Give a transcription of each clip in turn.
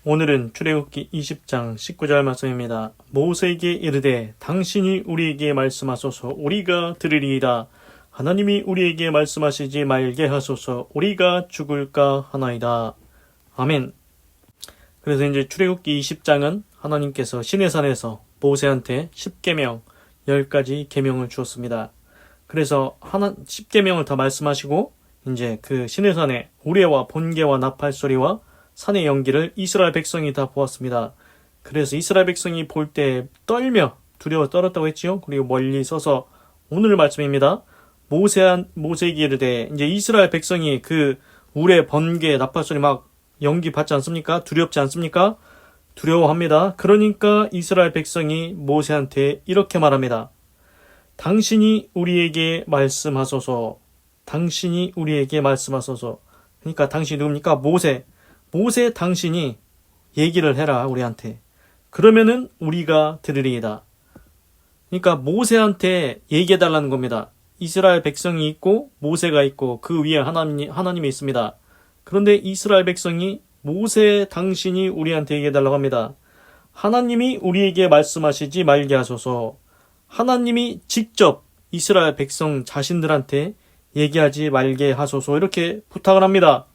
오늘은 출애굽기 20장 19절 말씀입니다. 모세에게 이르되 당신이 우리에게 말씀하소서 우리가 들으리이다. 하나님이 우리에게 말씀하시지 말게 하소서 우리가 죽을까 하나이다. 아멘. 그래서 이제 출애굽기 20장은 하나님께서 시내산에서 모세한테 10계명 10가지 계명을 주었습니다. 그래서 10계명을 다 말씀하시고 이제 그 시내산의 우레와 번개와 나팔 소리와 산의 연기를 이스라엘 백성이 다 보았습니다. 그래서 이스라엘 백성이 볼 때 떨며 두려워 떨었다고 했지요. 그리고 멀리 서서 오늘 말씀입니다. 모세에게 이르되 이제 이스라엘 백성이 그 우레 번개 나팔 소리 막 연기 받지 않습니까? 두렵지 않습니까? 두려워합니다. 그러니까 이스라엘 백성이 모세한테 이렇게 말합니다. 당신이 우리에게 말씀하소서. 당신이 우리에게 말씀하소서. 그러니까 당신이 누굽니까? 모세 당신이 얘기를 해라 우리한테. 그러면은 우리가 들으리이다. 그러니까 모세한테 얘기해달라는 겁니다. 이스라엘 백성이 있고 모세가 있고 그 위에 하나님이 있습니다. 그런데 이스라엘 백성이 모세 당신이 우리한테 얘기해달라고 합니다. 하나님이 우리에게 말씀하시지 말게 하소서. 하나님이 직접 이스라엘 백성 자신들한테 얘기하지 말게 하소서 이렇게 부탁을 합니다.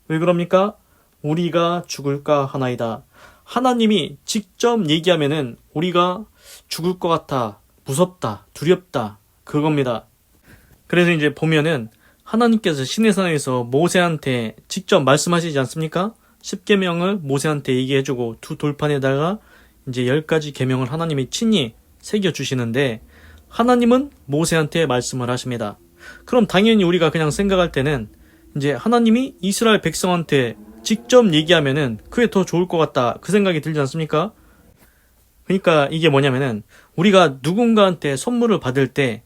왜 그럽니까? 우리가 죽을까 하나이다. 하나님이 직접 얘기하면은 우리가 죽을 것 같아, 무섭다, 두렵다 그겁니다. 그래서 이제 보면은 하나님께서 시내산에서 모세한테 직접 말씀하시지 않습니까? 10계명을 모세한테 얘기해주고 두 돌판에다가 이제 10가지 계명을 하나님이 친히 새겨주시는데 하나님은 모세한테 말씀을 하십니다. 그럼 당연히 우리가 그냥 생각할 때는 이제 하나님이 이스라엘 백성한테 직접 얘기하면은 그게 더 좋을 것 같다 그 생각이 들지 않습니까? 그러니까 이게 뭐냐면은 우리가 누군가한테 선물을 받을 때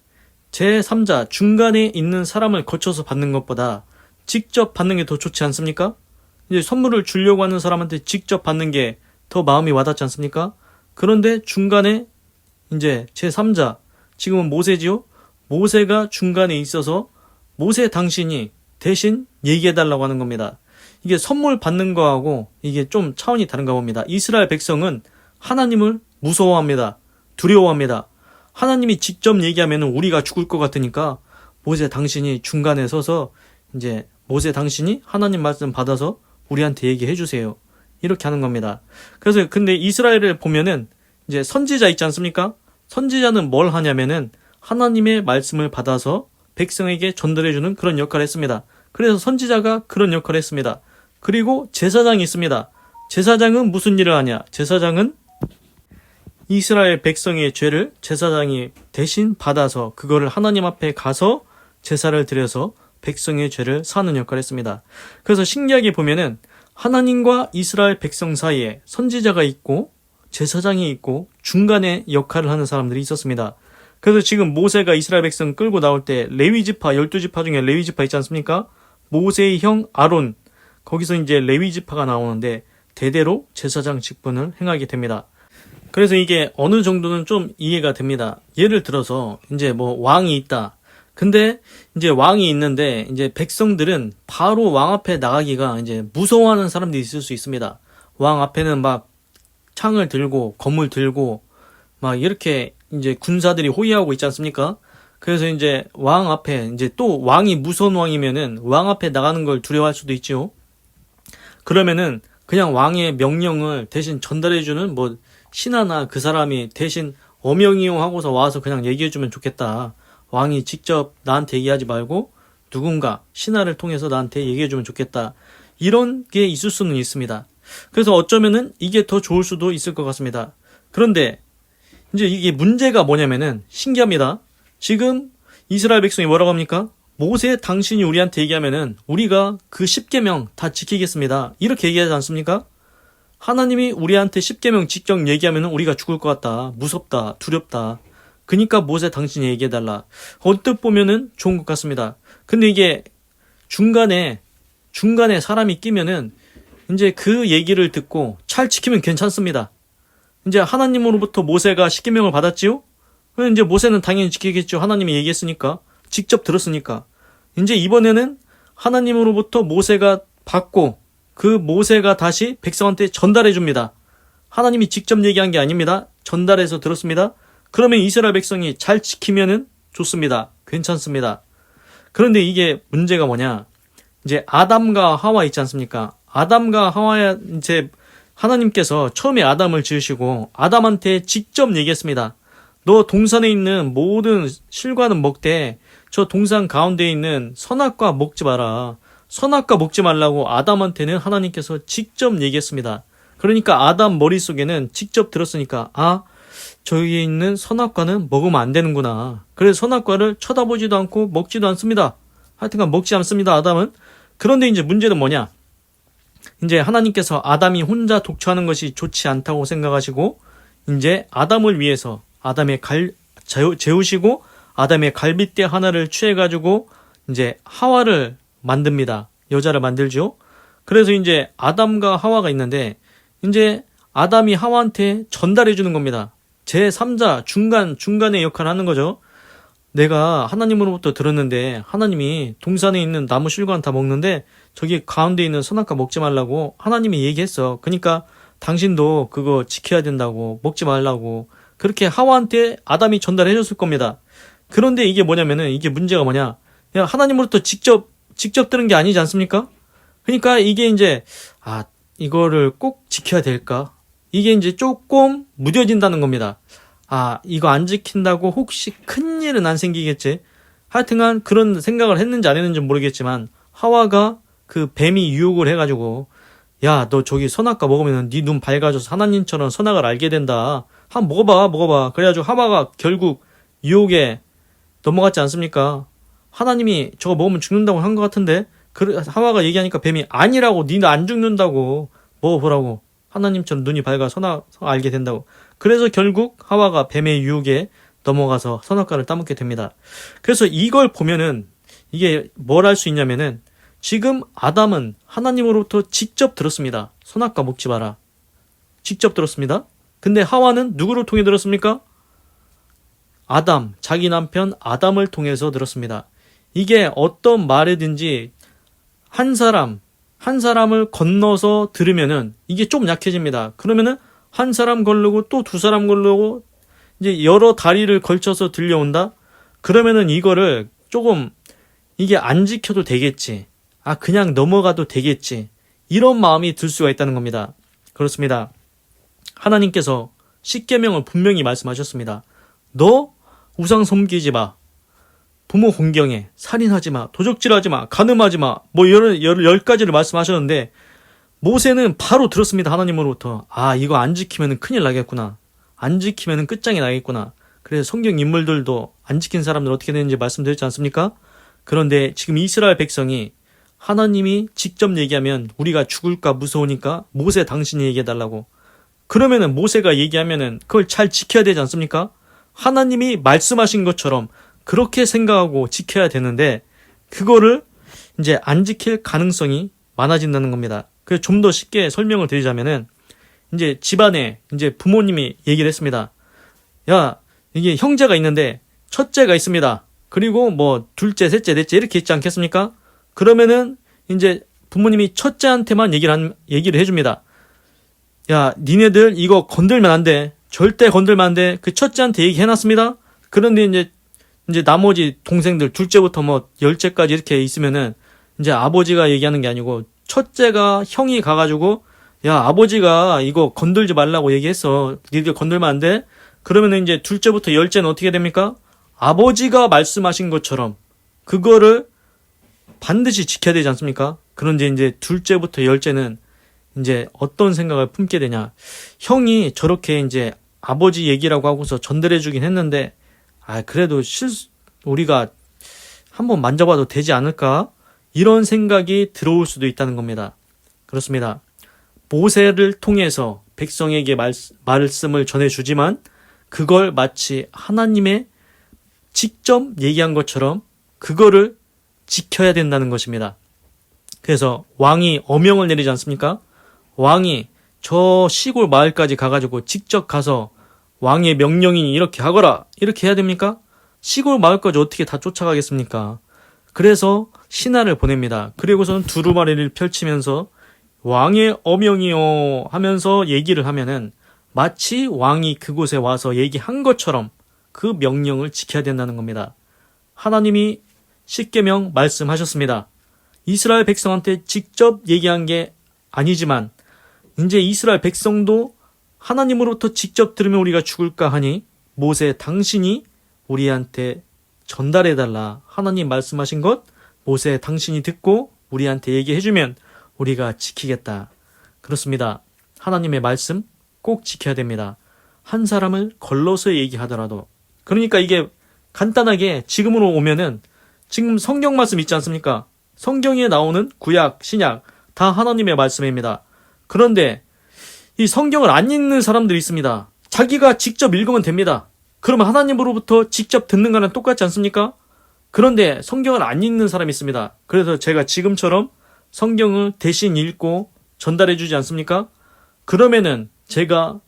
제3자 중간에 있는 사람을 거쳐서 받는 것보다 직접 받는 게 더 좋지 않습니까? 이제 선물을 주려고 하는 사람한테 직접 받는 게 더 마음이 와닿지 않습니까? 그런데 중간에 이제 제3자 지금은 모세지요? 모세가 중간에 있어서 모세 당신이 대신 얘기해달라고 하는 겁니다. 이게 선물 받는 거하고 이게 좀 차원이 다른가 봅니다. 이스라엘 백성은 하나님을 무서워합니다. 두려워합니다. 하나님이 직접 얘기하면 우리가 죽을 것 같으니까 모세 당신이 중간에 서서 이제 모세 당신이 하나님 말씀 받아서 우리한테 얘기해 주세요. 이렇게 하는 겁니다. 그래서 근데 이스라엘을 보면은 이제 선지자 있지 않습니까? 선지자는 뭘 하냐면은 하나님의 말씀을 받아서 백성에게 전달해 주는 그런 역할을 했습니다. 그래서 선지자가 그런 역할을 했습니다. 그리고 제사장이 있습니다. 제사장은 무슨 일을 하냐? 제사장은 이스라엘 백성의 죄를 제사장이 대신 받아서 그거를 하나님 앞에 가서 제사를 드려서 백성의 죄를 사는 역할을 했습니다. 그래서 신기하게 보면은 하나님과 이스라엘 백성 사이에 선지자가 있고 제사장이 있고 중간에 역할을 하는 사람들이 있었습니다. 그래서 지금 모세가 이스라엘 백성 끌고 나올 때 레위지파 12지파 중에 레위지파 있지 않습니까? 모세의 형 아론 거기서 이제 레위지파가 나오는데 대대로 제사장 직분을 행하게 됩니다. 그래서 이게 어느 정도는 좀 이해가 됩니다. 예를 들어서 이제 뭐 왕이 있다. 근데 이제 왕이 있는데 이제 백성들은 바로 왕 앞에 나가기가 이제 무서워하는 사람들이 있을 수 있습니다. 왕 앞에는 막 창을 들고 검을 들고 막 이렇게 이제 군사들이 호위하고 있지 않습니까? 그래서 이제 왕 앞에 이제 또 왕이 무서운 왕이면은 왕 앞에 나가는 걸 두려워할 수도 있죠. 그러면은 그냥 왕의 명령을 대신 전달해주는 뭐 신하나 그 사람이 대신 어명이용하고서 와서 그냥 얘기해주면 좋겠다. 왕이 직접 나한테 얘기하지 말고 누군가 신하를 통해서 나한테 얘기해주면 좋겠다. 이런 게 있을 수는 있습니다. 그래서 어쩌면은 이게 더 좋을 수도 있을 것 같습니다. 그런데 이제 이게 문제가 뭐냐면은 신기합니다. 지금 이스라엘 백성이 뭐라고 합니까? 모세 당신이 우리한테 얘기하면은 우리가 그 10계명 다 지키겠습니다. 이렇게 얘기하지 않습니까? 하나님이 우리한테 10계명 직접 얘기하면은 우리가 죽을 것 같다. 무섭다. 두렵다. 그러니까 모세 당신이 얘기해달라. 언뜻 보면은 좋은 것 같습니다. 근데 이게 중간에 사람이 끼면은 이제 그 얘기를 듣고 잘 지키면 괜찮습니다. 이제 하나님으로부터 모세가 10계명을 받았지요? 이제 모세는 당연히 지키겠죠. 하나님이 얘기했으니까. 직접 들었으니까. 이제 이번에는 하나님으로부터 모세가 받고 그 모세가 다시 백성한테 전달해 줍니다. 하나님이 직접 얘기한 게 아닙니다. 전달해서 들었습니다. 그러면 이스라엘 백성이 잘 지키면은 좋습니다. 괜찮습니다. 그런데 이게 문제가 뭐냐? 이제 아담과 하와 있지 않습니까? 아담과 하와야 이제 하나님께서 처음에 아담을 지으시고 아담한테 직접 얘기했습니다. 너 동산에 있는 모든 실과는 먹되 저 동산 가운데 있는 선악과 먹지 마라. 선악과 먹지 말라고 아담한테는 하나님께서 직접 얘기했습니다. 그러니까 아담 머릿속에는 직접 들었으니까 저기에 있는 선악과는 먹으면 안 되는구나. 그래서 선악과를 쳐다보지도 않고 먹지도 않습니다. 하여튼간 먹지 않습니다. 아담은. 그런데 이제 문제는 뭐냐? 이제 하나님께서 아담이 혼자 독처하는 것이 좋지 않다고 생각하시고 이제 아담을 위해서 아담의 재우시고 아담의 갈빗대 하나를 취해가지고 이제 하와를 만듭니다. 여자를 만들죠. 그래서 이제 아담과 하와가 있는데 이제 아담이 하와한테 전달해 주는 겁니다. 제3자 중간의 역할을 하는 거죠. 내가 하나님으로부터 들었는데 하나님이 동산에 있는 나무 실과는 다 먹는데 저기 가운데 있는 선악과 먹지 말라고 하나님이 얘기했어. 그러니까 당신도 그거 지켜야 된다고 먹지 말라고 그렇게 하와한테 아담이 전달해 줬을 겁니다. 그런데 이게 뭐냐면은 이게 문제가 뭐냐? 야, 하나님으로부터 직접 들은 게 아니지 않습니까? 그러니까 이게 이제 이거를 꼭 지켜야 될까? 이게 이제 조금 무뎌진다는 겁니다. 이거 안 지킨다고 혹시 큰일은 안 생기겠지? 하여튼간 그런 생각을 했는지 안 했는지 모르겠지만 하와가 그 뱀이 유혹을 해가지고 야, 너 저기 선악과 먹으면 네 눈 밝아져서 하나님처럼 선악을 알게 된다. 한번 먹어봐. 그래가지고 하와가 결국 유혹에 넘어갔지 않습니까? 하나님이 저거 먹으면 죽는다고 한 것 같은데 하와가 얘기하니까 뱀이 아니라고 니는 안 죽는다고 먹어보라고 하나님처럼 눈이 밝아 선악 알게 된다고. 그래서 결국 하와가 뱀의 유혹에 넘어가서 선악과를 따먹게 됩니다. 그래서 이걸 보면은 이게 뭘 할 수 있냐면은 지금 아담은 하나님으로부터 직접 들었습니다. 선악과 먹지 마라. 직접 들었습니다. 근데 하와는 누구를 통해 들었습니까? 아담, 자기 남편 아담을 통해서 들었습니다. 이게 어떤 말이든지 한 사람을 건너서 들으면은 이게 좀 약해집니다. 그러면은 한 사람 걸르고 또 두 사람 걸르고 이제 여러 다리를 걸쳐서 들려온다? 그러면은 이거를 조금 이게 안 지켜도 되겠지. 그냥 넘어가도 되겠지. 이런 마음이 들 수가 있다는 겁니다. 그렇습니다. 하나님께서 십계명을 분명히 말씀하셨습니다. 너 우상 섬기지 마. 부모 공경해. 살인하지 마. 도적질하지 마. 간음하지 마. 뭐 열 가지를 말씀하셨는데 모세는 바로 들었습니다. 하나님으로부터. 이거 안 지키면 큰일 나겠구나. 안 지키면 끝장이 나겠구나. 그래서 성경 인물들도 안 지킨 사람들 어떻게 되는지 말씀드렸지 않습니까? 그런데 지금 이스라엘 백성이 하나님이 직접 얘기하면 우리가 죽을까 무서우니까 모세 당신이 얘기해달라고. 그러면은 모세가 얘기하면은 그걸 잘 지켜야 되지 않습니까? 하나님이 말씀하신 것처럼 그렇게 생각하고 지켜야 되는데 그거를 이제 안 지킬 가능성이 많아진다는 겁니다. 그래서 좀 더 쉽게 설명을 드리자면은 이제 집안에 이제 부모님이 얘기를 했습니다. 야, 이게 형제가 있는데 첫째가 있습니다. 그리고 뭐 둘째, 셋째, 넷째 이렇게 있지 않겠습니까? 그러면은 이제 부모님이 첫째한테만 얘기를 해줍니다. 야, 니네들 이거 건들면 안 돼. 절대 건들면 안 돼. 그 첫째한테 얘기해놨습니다. 그런데 이제 나머지 동생들 둘째부터 뭐 열째까지 이렇게 있으면은 이제 아버지가 얘기하는 게 아니고 첫째가 형이 가가지고 야, 아버지가 이거 건들지 말라고 얘기했어. 니들 건들면 안 돼. 그러면은 이제 둘째부터 열째는 어떻게 됩니까? 아버지가 말씀하신 것처럼 그거를 반드시 지켜야 되지 않습니까? 그런데 이제 둘째부터 열째는 이제 어떤 생각을 품게 되냐. 형이 저렇게 이제 아버지 얘기라고 하고서 전달해 주긴 했는데 그래도 우리가 한번 만져봐도 되지 않을까? 이런 생각이 들어올 수도 있다는 겁니다. 그렇습니다. 모세를 통해서 백성에게 말씀을 전해주지만 그걸 마치 하나님의 직접 얘기한 것처럼 그거를 지켜야 된다는 것입니다. 그래서 왕이 어명을 내리지 않습니까? 왕이 저 시골 마을까지 가가지고 직접 가서 왕의 명령이니 이렇게 하거라 이렇게 해야 됩니까? 시골 마을까지 어떻게 다 쫓아가겠습니까? 그래서 신하를 보냅니다. 그리고서는 두루마리를 펼치면서 왕의 어명이요 하면서 얘기를 하면은 마치 왕이 그곳에 와서 얘기한 것처럼 그 명령을 지켜야 된다는 겁니다. 하나님이 십계명 말씀하셨습니다. 이스라엘 백성한테 직접 얘기한 게 아니지만 이제 이스라엘 백성도 하나님으로부터 직접 들으면 우리가 죽을까 하니 모세 당신이 우리한테 전달해달라. 하나님 말씀하신 것 모세 당신이 듣고 우리한테 얘기해주면 우리가 지키겠다. 그렇습니다. 하나님의 말씀 꼭 지켜야 됩니다. 한 사람을 걸러서 얘기하더라도. 그러니까 이게 간단하게 지금으로 오면은 지금 성경 말씀 있지 않습니까? 성경에 나오는 구약, 신약 다 하나님의 말씀입니다. 그런데 이 성경을 안 읽는 사람들이 있습니다. 자기가 직접 읽으면 됩니다. 그러면 하나님으로부터 직접 듣는 거랑 똑같지 않습니까? 그런데 성경을 안 읽는 사람이 있습니다. 그래서 제가 지금처럼 성경을 대신 읽고 전달해 주지 않습니까? 그러면은 제가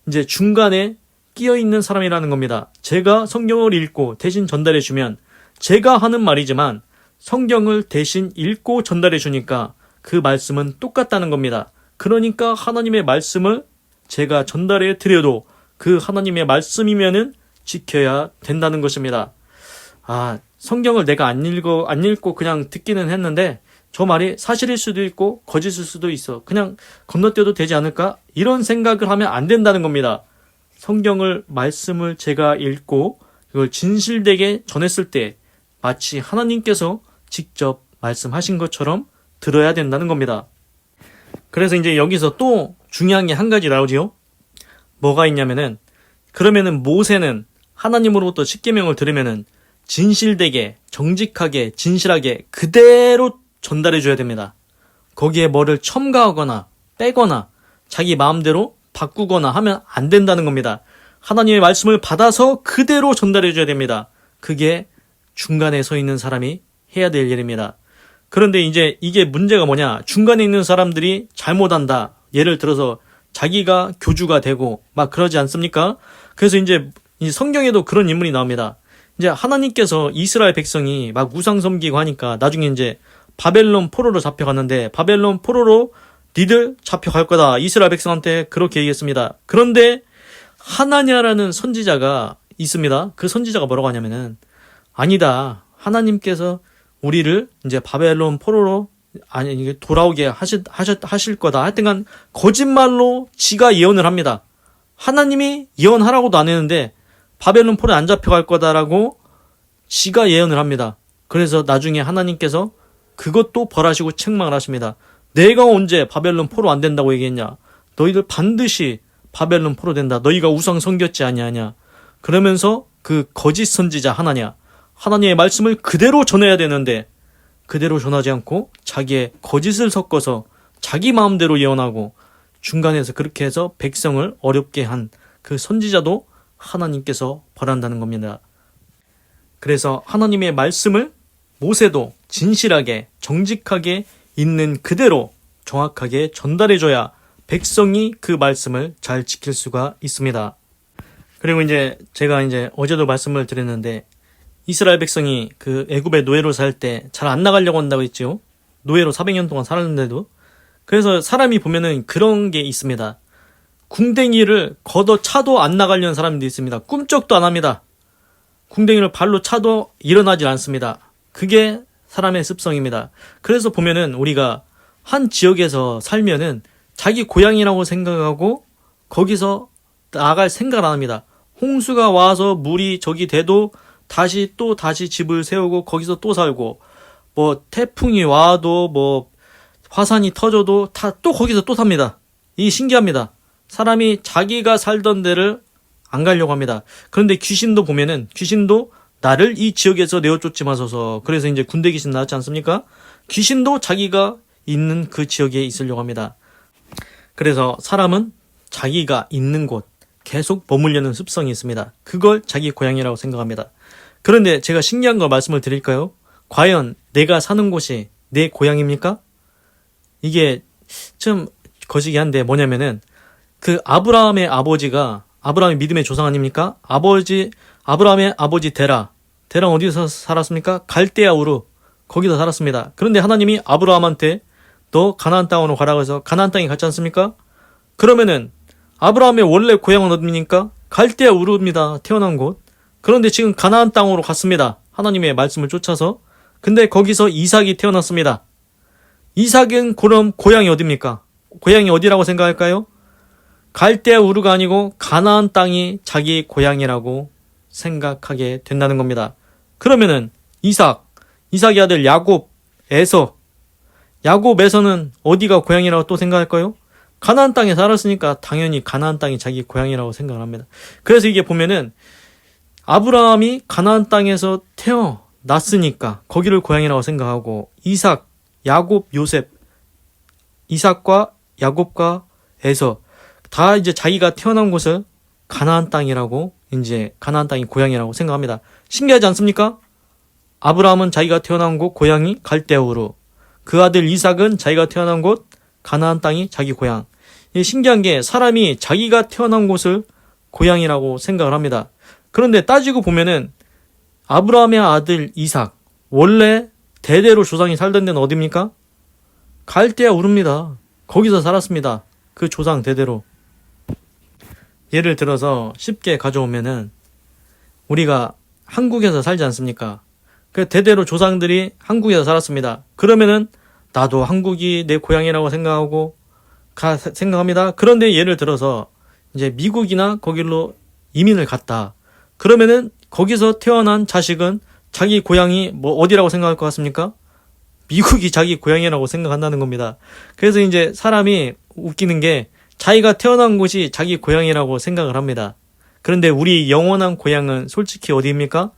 이제 중간에 끼어 있는 사람이라는 겁니다. 제가 성경을 읽고 대신 전달해 주면 제가 하는 말이지만 성경을 대신 읽고 전달해 주니까 그 말씀은 똑같다는 겁니다. 그러니까 하나님의 말씀을 제가 전달해 드려도 그 하나님의 말씀이면은 지켜야 된다는 것입니다. 성경을 내가 안 읽고 그냥 듣기는 했는데 저 말이 사실일 수도 있고 거짓일 수도 있어. 그냥 건너뛰어도 되지 않을까? 이런 생각을 하면 안 된다는 겁니다. 성경을, 말씀을 제가 읽고 그걸 진실되게 전했을 때 마치 하나님께서 직접 말씀하신 것처럼 들어야 된다는 겁니다. 그래서 이제 여기서 또 중요한 게 한 가지 나오지요. 뭐가 있냐면은 그러면은 모세는 하나님으로부터 십계명을 들으면은 진실되게, 정직하게, 진실하게 그대로 전달해 줘야 됩니다. 거기에 뭐를 첨가하거나 빼거나 자기 마음대로 바꾸거나 하면 안 된다는 겁니다. 하나님의 말씀을 받아서 그대로 전달해 줘야 됩니다. 그게 중간에 서 있는 사람이 해야 될 일입니다. 그런데 이제 이게 문제가 뭐냐? 중간에 있는 사람들이 잘못한다. 예를 들어서 자기가 교주가 되고 막 그러지 않습니까? 그래서 이제 성경에도 그런 인물이 나옵니다. 이제 하나님께서 이스라엘 백성이 막 우상 섬기고 하니까 나중에 이제 바벨론 포로로 잡혀갔는데 바벨론 포로로 니들 잡혀갈 거다. 이스라엘 백성한테 그렇게 얘기했습니다. 그런데 하나냐라는 선지자가 있습니다. 그 선지자가 뭐라고 하냐면은 아니다. 하나님께서 우리를 이제 바벨론 포로로 돌아오게 하실 거다. 하여튼간 거짓말로 지가 예언을 합니다. 하나님이 예언하라고도 안 했는데 바벨론 포로에 안 잡혀갈 거다라고 지가 예언을 합니다. 그래서 나중에 하나님께서 그것도 벌하시고 책망을 하십니다. 내가 언제 바벨론 포로 안 된다고 얘기했냐? 너희들 반드시 바벨론 포로 된다. 너희가 우상 섬겼지 아니하냐? 그러면서 그 거짓 선지자 하나님의 말씀을 그대로 전해야 되는데 그대로 전하지 않고 자기의 거짓을 섞어서 자기 마음대로 예언하고 중간에서 그렇게 해서 백성을 어렵게 한 그 선지자도 하나님께서 벌한다는 겁니다. 그래서 하나님의 말씀을 모세도 진실하게 정직하게 있는 그대로 정확하게 전달해줘야 백성이 그 말씀을 잘 지킬 수가 있습니다. 그리고 이제 제가 어제도 말씀을 드렸는데 이스라엘 백성이 그 애굽의 노예로 살 때 잘 안 나가려고 한다고 했죠. 노예로 400년 동안 살았는데도. 그래서 사람이 보면은 그런 게 있습니다. 궁뎅이를 걷어 차도 안 나가려는 사람도 있습니다. 꿈쩍도 안 합니다. 궁뎅이를 발로 차도 일어나질 않습니다. 그게 사람의 습성입니다. 그래서 보면은 우리가 한 지역에서 살면은 자기 고향이라고 생각하고 거기서 나갈 생각을 안 합니다. 홍수가 와서 물이 저기 돼도 다시 집을 세우고 거기서 또 살고 뭐 태풍이 와도 뭐 화산이 터져도 또 거기서 또 삽니다. 이게 신기합니다. 사람이 자기가 살던 데를 안 가려고 합니다. 그런데 귀신도 보면은 귀신도 나를 이 지역에서 내어 쫓지 마소서. 그래서 이제 군대 귀신 나왔지 않습니까? 귀신도 자기가 있는 그 지역에 있으려고 합니다. 그래서 사람은 자기가 있는 곳 계속 머물려는 습성이 있습니다. 그걸 자기 고향이라고 생각합니다. 그런데 제가 신기한 거 말씀을 드릴까요? 과연 내가 사는 곳이 내 고향입니까? 이게 좀 거시기한데 뭐냐면은 그 아브라함의 아버지가 아브라함의 믿음의 조상 아닙니까? 아브라함의 아버지 데라 어디서 살았습니까? 갈대아 우르 거기서 살았습니다. 그런데 하나님이 아브라함한테 너 가나안 땅으로 가라고 해서 가나안 땅에 갔지 않습니까? 그러면은 아브라함의 원래 고향은 어디입니까? 갈대아 우르입니다. 태어난 곳. 그런데 지금 가나안 땅으로 갔습니다. 하나님의 말씀을 쫓아서. 근데 거기서 이삭이 태어났습니다. 이삭은 그럼 고향이 어디입니까? 고향이 어디라고 생각할까요? 갈대아 우르가 아니고 가나안 땅이 자기 고향이라고 생각하게 된다는 겁니다. 그러면은 이삭의 아들 야곱, 에서, 야곱 에서는 어디가 고향이라고 또 생각할까요? 가나안 땅에 살았으니까 당연히 가나안 땅이 자기 고향이라고 생각을 합니다. 그래서 이게 보면은 아브라함이 가나안 땅에서 태어났으니까 거기를 고향이라고 생각하고 이삭, 야곱, 요셉, 이삭과 야곱과 에서 다 이제 자기가 태어난 곳을 가나안 땅이라고 이제 가나안 땅이 고향이라고 생각합니다. 신기하지 않습니까? 아브라함은 자기가 태어난 곳 고향이 갈대아우르, 그 아들 이삭은 자기가 태어난 곳 가나안 땅이 자기 고향. 신기한 게 사람이 자기가 태어난 곳을 고향이라고 생각을 합니다. 그런데 따지고 보면은 아브라함의 아들 이삭 원래 대대로 조상이 살던 데는 어디입니까? 갈대아우르입니다. 거기서 살았습니다. 그 조상 대대로. 예를 들어서 쉽게 가져오면은 우리가 한국에서 살지 않습니까? 그 대대로 조상들이 한국에서 살았습니다. 그러면은 나도 한국이 내 고향이라고 생각합니다. 그런데 예를 들어서 이제 미국이나 거길로 이민을 갔다. 그러면은 거기서 태어난 자식은 자기 고향이 뭐 어디라고 생각할 것 같습니까? 미국이 자기 고향이라고 생각한다는 겁니다. 그래서 이제 사람이 웃기는 게 자기가 태어난 곳이 자기 고향이라고 생각을 합니다. 그런데 우리 영원한 고향은 솔직히 어디입니까?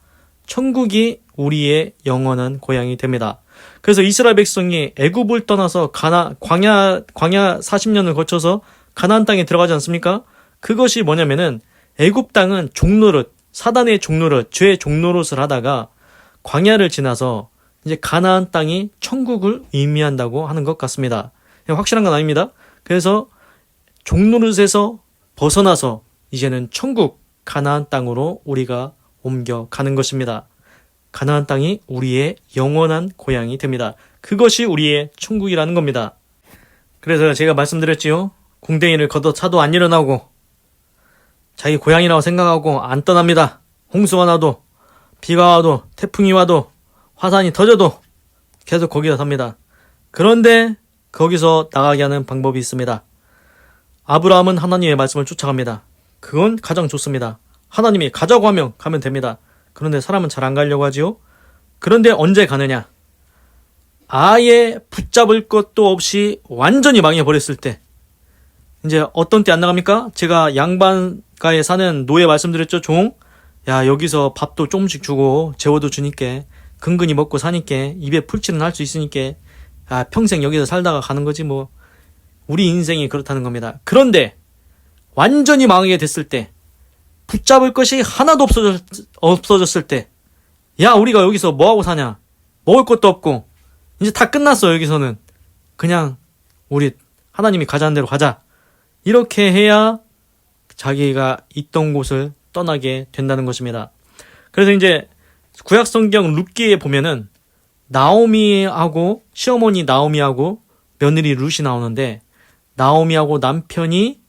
천국이 우리의 영원한 고향이 됩니다. 그래서 이스라엘 백성이 애굽을 떠나서 광야 40년을 거쳐서 가나안 땅에 들어가지 않습니까? 그것이 뭐냐면은 애굽 땅은 종노릇, 사단의 종노릇, 죄의 종노릇을 하다가 광야를 지나서 이제 가나안 땅이 천국을 의미한다고 하는 것 같습니다. 확실한 건 아닙니다. 그래서 종노릇에서 벗어나서 이제는 천국 가나안 땅으로 우리가 옮겨가는 것입니다. 가나안 땅이 우리의 영원한 고향이 됩니다. 그것이 우리의 천국이라는 겁니다. 그래서 제가 말씀드렸지요. 궁뎅이를 걷어차도 안 일어나고 자기 고향이라고 생각하고 안 떠납니다. 홍수가 나도 비가 와도 태풍이 와도 화산이 터져도 계속 거기서 삽니다. 그런데 거기서 나가게 하는 방법이 있습니다. 아브라함은 하나님의 말씀을 쫓아갑니다. 그건 가장 좋습니다. 하나님이 가자고 하면 가면 됩니다. 그런데 사람은 잘 안 가려고 하지요. 그런데 언제 가느냐? 아예 붙잡을 것도 없이 완전히 망해버렸을 때. 이제 어떤 때 안 나갑니까? 제가 양반가에 사는 노예 말씀드렸죠, 종? 야, 여기서 밥도 조금씩 주고 재워도 주니까 근근히 먹고 사니까 입에 풀칠은 할 수 있으니까 평생 여기서 살다가 가는 거지 뭐. 우리 인생이 그렇다는 겁니다. 그런데 완전히 망하게 됐을 때, 붙잡을 것이 하나도 없어졌을 때, 야, 우리가 여기서 뭐하고 사냐? 먹을 것도 없고 이제 다 끝났어. 여기서는 그냥 우리 하나님이 가자는 대로 가자. 이렇게 해야 자기가 있던 곳을 떠나게 된다는 것입니다. 그래서 이제 구약성경 룻기에 보면은 나오미하고 시어머니 나오미하고 며느리 룻이 나오는데, 나오미하고 남편이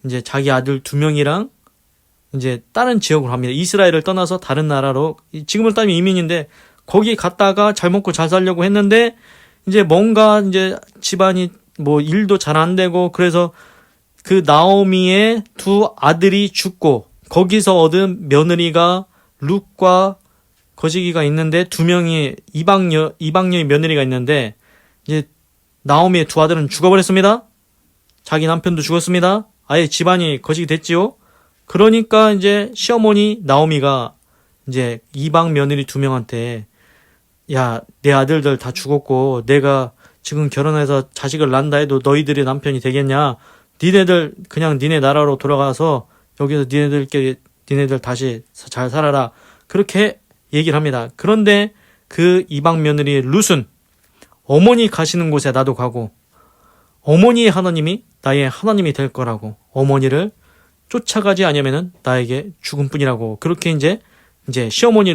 이제 자기 아들 2명이랑 이제 다른 지역으로 갑니다. 이스라엘을 떠나서 다른 나라로, 지금으로 따지면 이민인데 거기 갔다가 잘 먹고 잘 살려고 했는데 이제 뭔가 이제 집안이 뭐 일도 잘 안 되고, 그래서 그 나오미의 2 아들이 죽고 거기서 얻은 며느리가 룻과 거시기가 있는데 2명이 이방녀의 며느리가 있는데, 이제 나오미의 2 아들은 죽어버렸습니다. 자기 남편도 죽었습니다. 아예 집안이 거시기 됐지요. 그러니까 이제 시어머니 나오미가 이제 이방 며느리 2명한테 야, 내 아들들 다 죽었고 내가 지금 결혼해서 자식을 낳는다 해도 너희들이 남편이 되겠냐? 니네들 그냥 니네 나라로 돌아가서 여기서 니네들 다시 잘 살아라. 그렇게 얘기를 합니다. 그런데 그 이방 며느리 룻은 어머니 가시는 곳에 나도 가고 어머니의 하나님이 나의 하나님이 될 거라고, 어머니를 쫓아가지 않으면은 나에게 죽음뿐이라고, 그렇게 이제 시어머니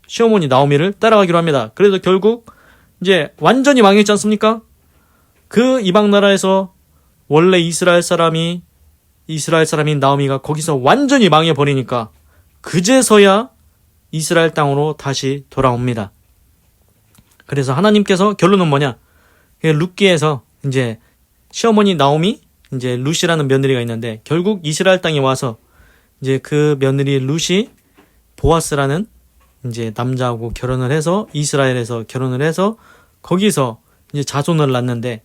시어머니 나오미를 따라가기로 합니다. 그래서 결국 이제 완전히 망했지 않습니까? 그 이방 나라에서 원래 이스라엘 사람인 나오미가 거기서 완전히 망해버리니까 그제서야 이스라엘 땅으로 다시 돌아옵니다. 그래서 하나님께서 결론은 뭐냐? 룻기에서 이제 시어머니 나오미, 이제 룻이라는 며느리가 있는데 결국 이스라엘 땅에 와서 이제 그 며느리 룻이 보아스라는 이제 남자하고 결혼을 해서 이스라엘에서 결혼을 해서 거기서 이제 자손을 낳는데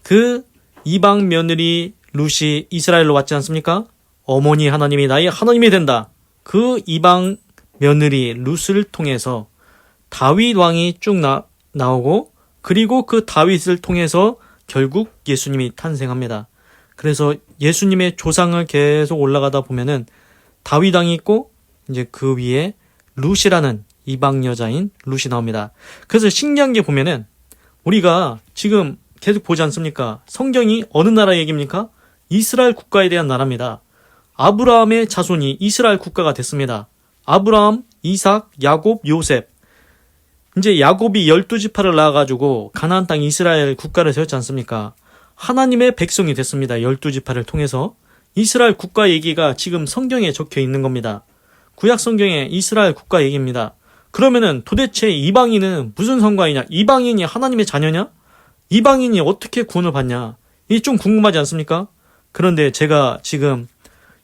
그 이방 며느리 룻이 이스라엘로 왔지 않습니까? 어머니 하나님이 나의 하나님이 된다. 그 이방 며느리 룻을 통해서 다윗 왕이 쭉 나오고 그리고 그 다윗을 통해서 결국 예수님이 탄생합니다. 그래서 예수님의 조상을 계속 올라가다 보면은 다윗 왕이 있고 이제 그 위에 룻이라는 이방 여자인 룻이 나옵니다. 그래서 신기한 게 보면은 우리가 지금 계속 보지 않습니까? 성경이 어느 나라 얘기입니까? 이스라엘 국가에 대한 나라입니다. 아브라함의 자손이 이스라엘 국가가 됐습니다. 아브라함, 이삭, 야곱, 요셉. 이제 야곱이 12지파를 낳아가지고 가나안 땅 이스라엘 국가를 세웠지 않습니까? 하나님의 백성이 됐습니다. 12지파를 통해서. 이스라엘 국가 얘기가 지금 성경에 적혀 있는 겁니다. 구약 성경에 이스라엘 국가 얘기입니다. 그러면은 도대체 이방인은 무슨 상관이냐? 이방인이 하나님의 자녀냐? 이방인이 어떻게 구원을 받냐? 이게 좀 궁금하지 않습니까? 그런데 제가 지금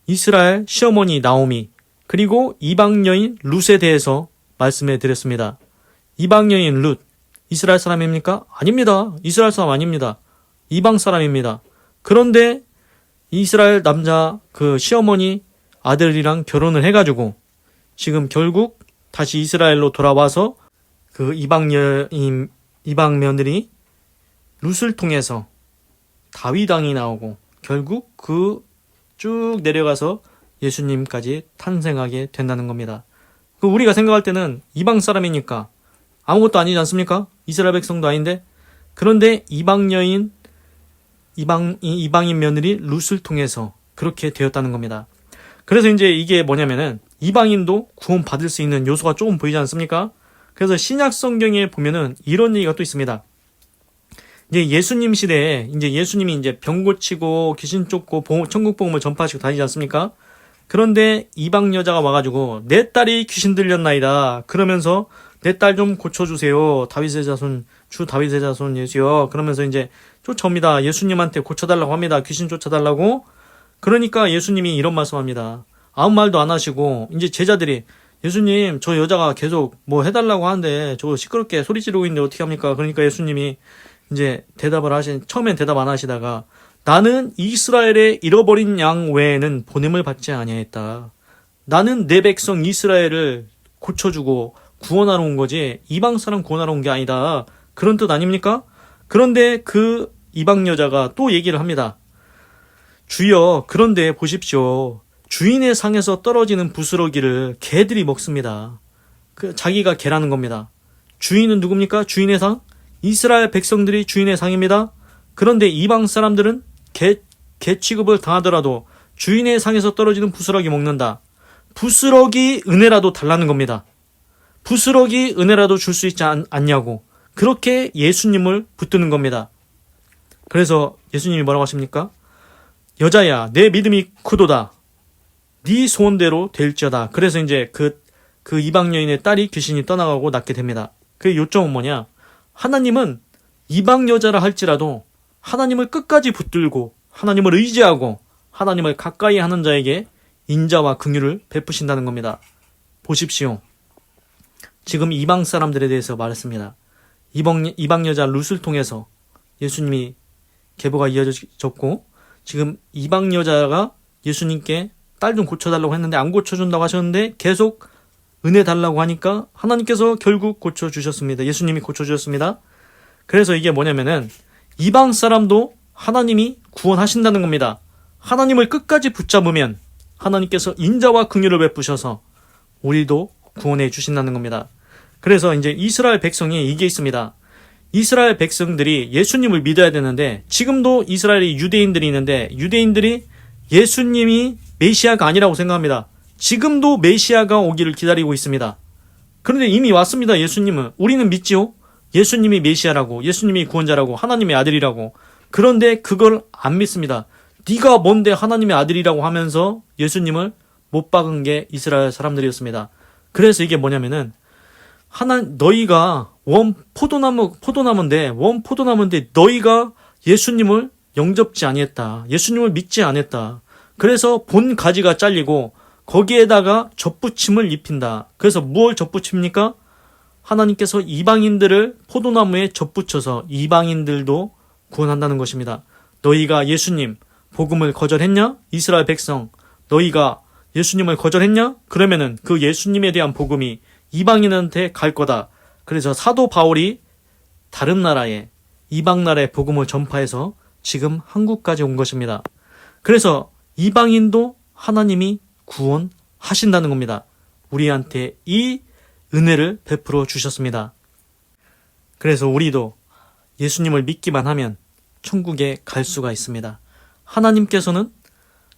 이스라엘 시어머니 나오미 그리고 이방 여인 룻에 대해서 말씀해 드렸습니다. 이방 여인 룻 이스라엘 사람입니까? 아닙니다. 이스라엘 사람 아닙니다. 이방 사람입니다. 그런데 이스라엘 남자 그 시어머니 아들이랑 결혼을 해가지고 지금 결국 다시 이스라엘로 돌아와서 그 이방 며느리 룻을 통해서 다윗 왕이 나오고 결국 그 쭉 내려가서 예수님까지 탄생하게 된다는 겁니다. 우리가 생각할 때는 이방 사람이니까 아무것도 아니지 않습니까? 이스라엘 백성도 아닌데 그런데 이방인 며느리 룻을 통해서 그렇게 되었다는 겁니다. 그래서 이제 이게 뭐냐면은 이방인도 구원 받을 수 있는 요소가 조금 보이지 않습니까? 그래서 신약 성경에 보면은 이런 얘기가 또 있습니다. 이제 예수님 시대에 이제 예수님이 이제 병 고치고 귀신 쫓고 천국 복음을 전파하시고 다니지 않습니까? 그런데 이방 여자가 와가지고 내 딸이 귀신 들렸나이다. 그러면서 내 딸 좀 고쳐주세요. 주 다윗의 자손 예수여. 그러면서 이제 쫓아옵니다. 예수님한테 고쳐달라고 합니다. 귀신 쫓아달라고. 그러니까 예수님이 이런 말씀합니다. 아무 말도 안 하시고 이제 제자들이 예수님 저 여자가 계속 뭐 해달라고 하는데 저 시끄럽게 소리 지르고 있는데 어떻게 합니까? 그러니까 예수님이 이제 처음엔 대답 안 하시다가 나는 이스라엘의 잃어버린 양 외에는 보냄을 받지 아니하였다. 나는 내 백성 이스라엘을 고쳐주고 구원하러 온 거지 이방 사람 구원하러 온 게 아니다. 그런 뜻 아닙니까? 그런데 그 이방 여자가 또 얘기를 합니다. 주여 그런데 보십시오. 주인의 상에서 떨어지는 부스러기를 개들이 먹습니다. 자기가 개라는 겁니다. 주인은 누굽니까? 주인의 상? 이스라엘 백성들이 주인의 상입니다. 그런데 이방 사람들은 개 취급을 당하더라도 주인의 상에서 떨어지는 부스러기 먹는다. 부스러기 은혜라도 달라는 겁니다. 부스러기 은혜라도 줄 수 있지 않냐고 그렇게 예수님을 붙드는 겁니다. 그래서 예수님이 뭐라고 하십니까? 여자야 내 믿음이 크도다. 네 소원대로 될지어다. 그래서 이제 그 이방 여인의 딸이 귀신이 떠나가고 낫게 됩니다. 그 요점은 뭐냐? 하나님은 이방 여자라 할지라도 하나님을 끝까지 붙들고 하나님을 의지하고 하나님을 가까이 하는 자에게 인자와 긍휼을 베푸신다는 겁니다. 보십시오. 지금 이방 사람들에 대해서 말했습니다. 이방 여자 룻을 통해서 예수님이 계보가 이어졌고 지금 이방 여자가 예수님께 딸 좀 고쳐달라고 했는데 안 고쳐준다고 하셨는데 계속 은혜 달라고 하니까 하나님께서 결국 고쳐주셨습니다. 예수님이 고쳐주셨습니다. 그래서 이게 뭐냐면은 이방 사람도 하나님이 구원하신다는 겁니다. 하나님을 끝까지 붙잡으면 하나님께서 인자와 긍휼을 베푸셔서 우리도 구원해 주신다는 겁니다. 그래서 이제 이스라엘 백성이 이게 있습니다. 이스라엘 백성들이 예수님을 믿어야 되는데 지금도 이스라엘에 유대인들이 있는데 유대인들이 예수님이 메시아가 아니라고 생각합니다. 지금도 메시아가 오기를 기다리고 있습니다. 그런데 이미 왔습니다. 예수님은. 우리는 믿지요? 예수님이 메시아라고 예수님이 구원자라고 하나님의 아들이라고 그런데 그걸 안 믿습니다. 네가 뭔데 하나님의 아들이라고 하면서 예수님을 못 박은 게 이스라엘 사람들이었습니다. 그래서 이게 뭐냐면은 너희가 포도나무인데 너희가 예수님을 영접지 아니했다. 예수님을 믿지 않았다. 그래서 본 가지가 잘리고 거기에다가 젖붙임을 입힌다. 그래서 무엇을 젖붙입니까? 하나님께서 이방인들을 포도나무에 젖붙여서 이방인들도 구원한다는 것입니다. 너희가 예수님 복음을 거절했냐? 이스라엘 백성 너희가 예수님을 거절했냐? 그러면은 그 예수님에 대한 복음이 이방인한테 갈 거다. 그래서 사도 바울이 다른 나라에 이방 나라의 복음을 전파해서 지금 한국까지 온 것입니다. 그래서 이방인도 하나님이 구원하신다는 겁니다. 우리한테 이 은혜를 베풀어 주셨습니다. 그래서 우리도 예수님을 믿기만 하면 천국에 갈 수가 있습니다. 하나님께서는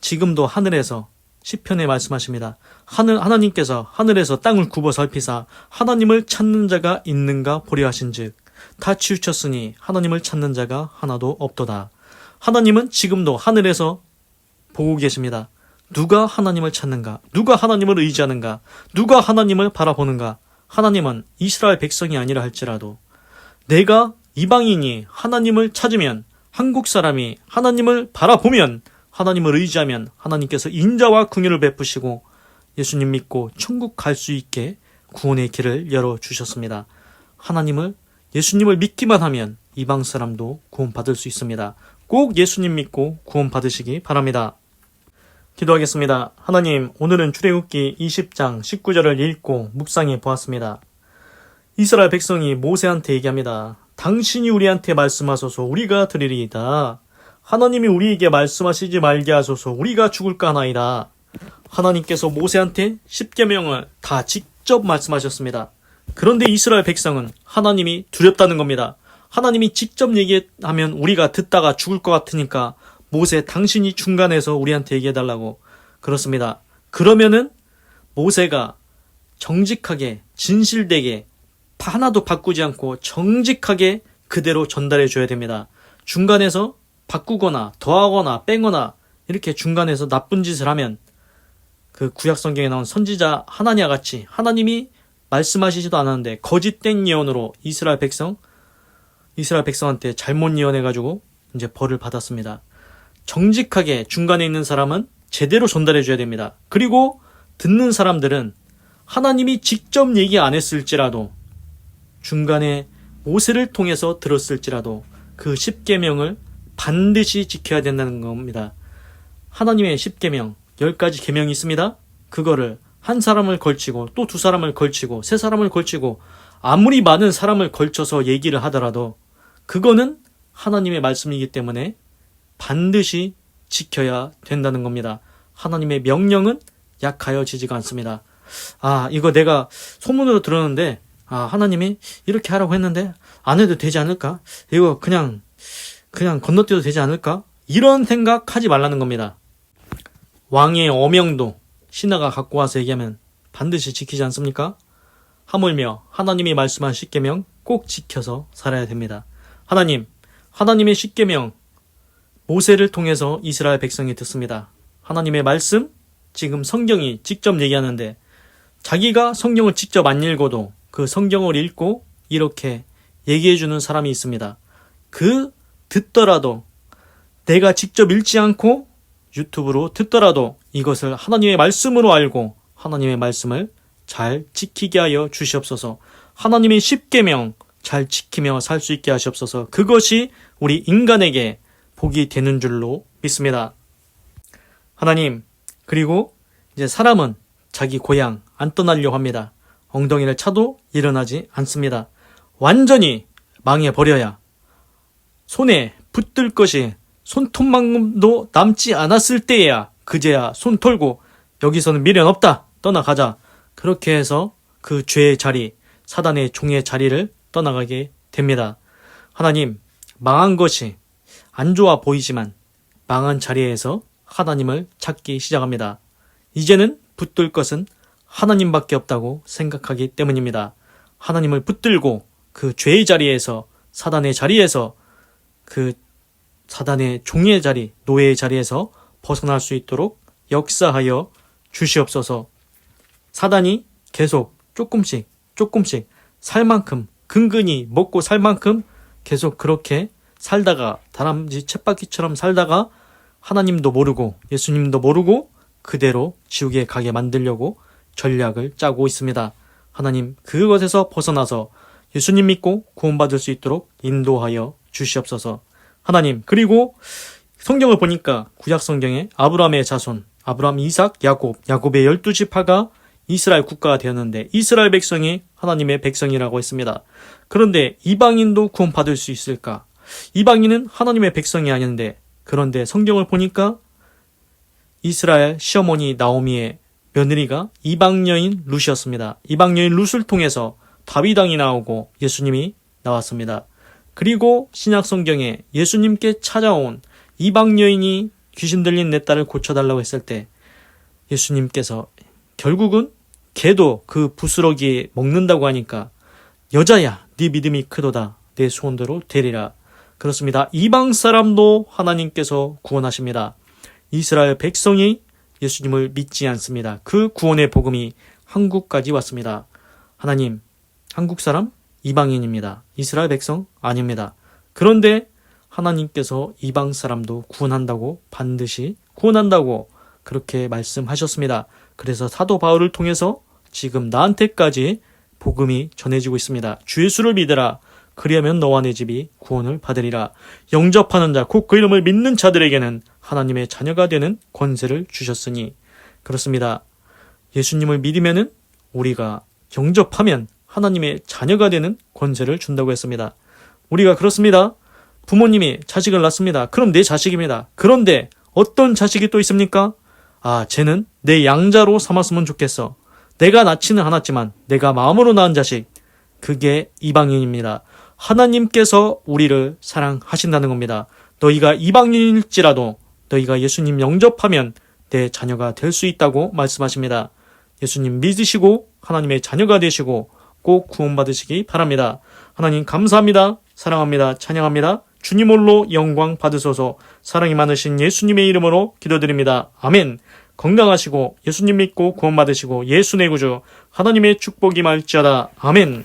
지금도 하늘에서 시편에 말씀하십니다. 하나님께서 하늘에서 땅을 굽어 살피사 하나님을 찾는 자가 있는가 보려 하신즉 다 치우쳤으니 하나님을 찾는 자가 하나도 없도다. 하나님은 지금도 하늘에서 보고 계십니다. 누가 하나님을 찾는가? 누가 하나님을 의지하는가? 누가 하나님을 바라보는가? 하나님은 이스라엘 백성이 아니라 할지라도 내가 이방인이 하나님을 찾으면, 한국 사람이 하나님을 바라보면, 하나님을 의지하면 하나님께서 인자와 긍휼을 베푸시고 예수님 믿고 천국 갈 수 있게 구원의 길을 열어주셨습니다. 예수님을 믿기만 하면 이방 사람도 구원받을 수 있습니다. 꼭 예수님 믿고 구원받으시기 바랍니다. 기도하겠습니다. 하나님, 오늘은 출애굽기 20장 19절을 읽고 묵상해 보았습니다. 이스라엘 백성이 모세한테 얘기합니다. 당신이 우리한테 말씀하소서 우리가 들으리이다. 하나님이 우리에게 말씀하시지 말게 하소서 우리가 죽을까 하나이다. 하나님께서 모세한테 십계명을 다 직접 말씀하셨습니다. 그런데 이스라엘 백성은 하나님이 두렵다는 겁니다. 하나님이 직접 얘기하면 우리가 듣다가 죽을 것 같으니까 모세 당신이 중간에서 우리한테 얘기해달라고 그렇습니다. 그러면은 모세가 정직하게 진실되게 하나도 바꾸지 않고 정직하게 그대로 전달해 줘야 됩니다. 중간에서 바꾸거나 더하거나 빼거나 이렇게 중간에서 나쁜 짓을 하면 그 구약 성경에 나온 선지자 하나냐 같이 하나님이 말씀하시지도 않았는데 거짓된 예언으로 이스라엘 백성한테 잘못 예언해가지고 이제 벌을 받았습니다. 정직하게 중간에 있는 사람은 제대로 전달해 줘야 됩니다. 그리고 듣는 사람들은 하나님이 직접 얘기 안 했을지라도 중간에 모세를 통해서 들었을지라도 그 십계명을 반드시 지켜야 된다는 겁니다. 하나님의 십계명 10가지 계명이 있습니다. 그거를 한 사람을 걸치고 또 두 사람을 걸치고 세 사람을 걸치고 아무리 많은 사람을 걸쳐서 얘기를 하더라도 그거는 하나님의 말씀이기 때문에 반드시 지켜야 된다는 겁니다. 하나님의 명령은 약하여지지가 않습니다. 이거 내가 소문으로 들었는데 하나님이 이렇게 하라고 했는데 안 해도 되지 않을까? 이거 그냥 건너뛰어도 되지 않을까? 이런 생각하지 말라는 겁니다. 왕의 어명도 신하가 갖고 와서 얘기하면 반드시 지키지 않습니까? 하물며 하나님이 말씀한 십계명 꼭 지켜서 살아야 됩니다. 하나님의 십계명 모세를 통해서 이스라엘 백성이 듣습니다. 하나님의 말씀 지금 성경이 직접 얘기하는데 자기가 성경을 직접 안 읽어도 그 성경을 읽고 이렇게 얘기해주는 사람이 있습니다. 듣더라도 내가 직접 읽지 않고 유튜브로 듣더라도 이것을 하나님의 말씀으로 알고 하나님의 말씀을 잘 지키게 하여 주시옵소서. 하나님의 십계명 잘 지키며 살 수 있게 하시옵소서. 그것이 우리 인간에게 복이 되는 줄로 믿습니다. 하나님, 그리고 이제 사람은 자기 고향 안 떠나려고 합니다. 엉덩이를 차도 일어나지 않습니다. 완전히 망해버려야 손에 붙들 것이 손톱만큼도 남지 않았을 때에야 그제야 손 털고 여기서는 미련 없다 떠나가자. 그렇게 해서 그 죄의 자리, 사단의 종의 자리를 떠나가게 됩니다. 하나님, 망한 것이 안 좋아 보이지만 망한 자리에서 하나님을 찾기 시작합니다. 이제는 붙들 것은 하나님밖에 없다고 생각하기 때문입니다. 하나님을 붙들고 그 죄의 자리에서 사단의 자리에서 그 사단의 종의 자리, 노예의 자리에서 벗어날 수 있도록 역사하여 주시옵소서. 사단이 계속 조금씩 살 만큼, 근근히 먹고 살 만큼 계속 그렇게 살다가 다람쥐 쳇바퀴처럼 살다가 하나님도 모르고 예수님도 모르고 그대로 지옥에 가게 만들려고 전략을 짜고 있습니다. 하나님, 그것에서 벗어나서 예수님 믿고 구원받을 수 있도록 인도하여 주시옵소서. 하나님, 그리고 성경을 보니까 구약 성경에 아브라함의 자손, 아브라함, 이삭, 야곱의 12지파가 이스라엘 국가가 되었는데 이스라엘 백성이 하나님의 백성이라고 했습니다. 그런데 이방인도 구원받을 수 있을까? 이방인은 하나님의 백성이 아닌데, 그런데 성경을 보니까 이스라엘 시어머니 나오미의 며느리가 이방 여인 룻이었습니다. 이방 여인 룻을 통해서 다윗 왕이 나오고 예수님이 나왔습니다. 그리고 신약 성경에 예수님께 찾아온 이방 여인이 귀신 들린 내 딸을 고쳐달라고 했을 때 예수님께서 결국은 걔도 그 부스러기 먹는다고 하니까 여자야, 네 믿음이 크도다, 내 소원대로 되리라. 그렇습니다. 이방 사람도 하나님께서 구원하십니다. 이스라엘 백성이 예수님을 믿지 않습니다. 그 구원의 복음이 한국까지 왔습니다. 하나님, 한국 사람 이방인입니다. 이스라엘 백성 아닙니다. 그런데 하나님께서 이방 사람도 구원한다고, 반드시 구원한다고 그렇게 말씀하셨습니다. 그래서 사도 바울을 통해서 지금 나한테까지 복음이 전해지고 있습니다. 주 예수를 믿으라. 그리하면 너와 내 집이 구원을 받으리라. 영접하는 자, 곧 그 이름을 믿는 자들에게는 하나님의 자녀가 되는 권세를 주셨으니. 그렇습니다. 예수님을 믿으면은 우리가 영접하면 하나님의 자녀가 되는 권세를 준다고 했습니다. 우리가 그렇습니다. 부모님이 자식을 낳습니다. 그럼 내 자식입니다. 그런데 어떤 자식이 또 있습니까? 쟤는 내 양자로 삼았으면 좋겠어. 내가 낳지는 않았지만 내가 마음으로 낳은 자식, 그게 이방인입니다. 하나님께서 우리를 사랑하신다는 겁니다. 너희가 이방인일지라도 너희가 예수님 영접하면 내 자녀가 될 수 있다고 말씀하십니다. 예수님 믿으시고 하나님의 자녀가 되시고 꼭 구원받으시기 바랍니다. 하나님 감사합니다. 사랑합니다. 찬양합니다. 주님 홀로 영광 받으소서. 사랑이 많으신 예수님의 이름으로 기도드립니다. 아멘. 건강하시고 예수님 믿고 구원받으시고 예수 내 구주 하나님의 축복이 말지어다. 아멘.